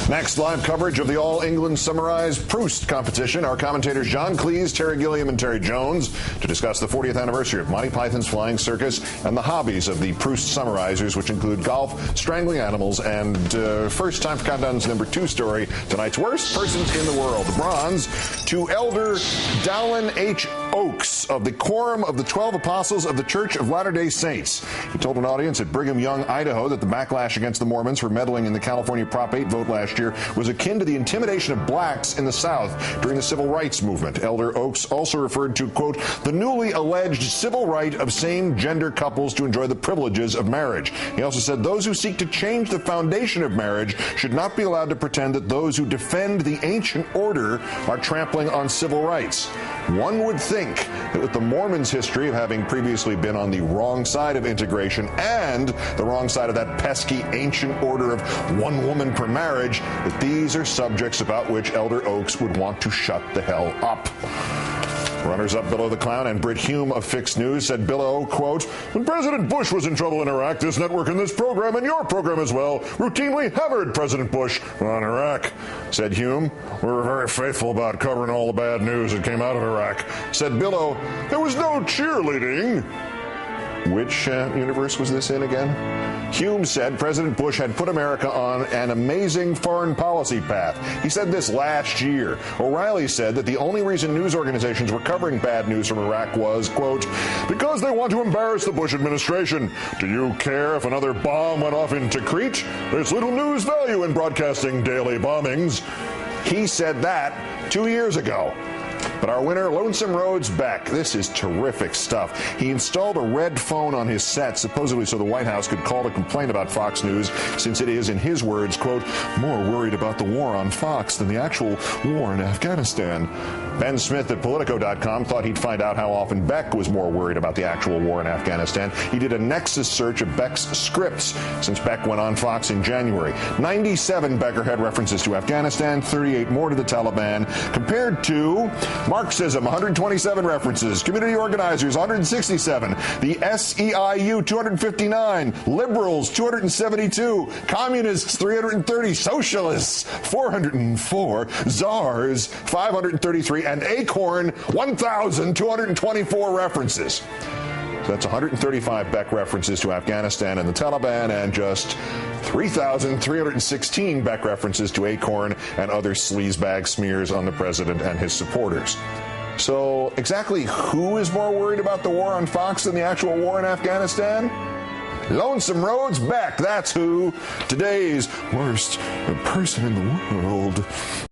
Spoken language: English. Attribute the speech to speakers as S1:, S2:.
S1: Next, live coverage of the All England Summarized Proust competition. Our commentators John Cleese, Terry Gilliam, and Terry Jones to discuss the 40th anniversary of Monty Python's Flying Circus and the hobbies of the Proust summarizers, which include golf, strangling animals, and first time for Countdown's number 2 story, tonight's worst persons in the world. The bronze to Elder Dowlin H. Oaks of the Quorum of the 12 Apostles of the Church of Latter-day Saints. He told an audience at Brigham Young, Idaho, that the backlash against the Mormons for meddling in the California Prop 8 vote last year was akin to the intimidation of blacks in the South during the Civil Rights Movement. Elder Oaks also referred to, quote, the newly alleged civil right of same-gender couples to enjoy the privileges of marriage. He also said those who seek to change the foundation of marriage should not be allowed to pretend that those who defend the ancient order are trampling on civil rights. One would think that with the Mormons' history of having previously been on the wrong side of integration and the wrong side of that pesky ancient order of one woman per marriage, that these are subjects about which Elder Oaks would want to shut the hell up. Runners-up Bill O the Clown and Britt Hume of Fix News said Bill O, quote, when President Bush was in trouble in Iraq, this network and this program and your program as well routinely hammered President Bush on Iraq. Said Hume, we were very faithful about covering all the bad news that came out of Iraq. Said Bill O, there was no cheerleading. Which universe was this in again? Hume said President Bush had put America on an amazing foreign policy path. He said this last year. O'Reilly said that the only reason news organizations were covering bad news from Iraq was, quote, because they want to embarrass the Bush administration. Do you care if another bomb went off in Tikrit? There's little news value in broadcasting daily bombings. He said that 2 years ago. But our winner, Lonesome Rhodes Beck, this is terrific stuff. He installed a red phone on his set, supposedly so the White House could call to complain about Fox News, since it is, in his words, quote, more worried about the war on Fox than the actual war in Afghanistan. Ben Smith at Politico.com thought he'd find out how often Beck was more worried about the actual war in Afghanistan. He did a Nexus search of Beck's scripts since Beck went on Fox in January. 97 Becker had references to Afghanistan, 38 more to the Taliban, compared to Marxism, 127 references, community organizers, 167, the SEIU, 259, liberals, 272, communists, 330, socialists, 404, czars, 533, and Acorn, 1,224 references. So that's 135 Beck references to Afghanistan and the Taliban, and just 3,316 Beck references to Acorn and other sleazebag smears on the president and his supporters. So exactly who is more worried about the war on Fox than the actual war in Afghanistan? Lonesome Rhodes Beck, that's who. Today's worst person in the world.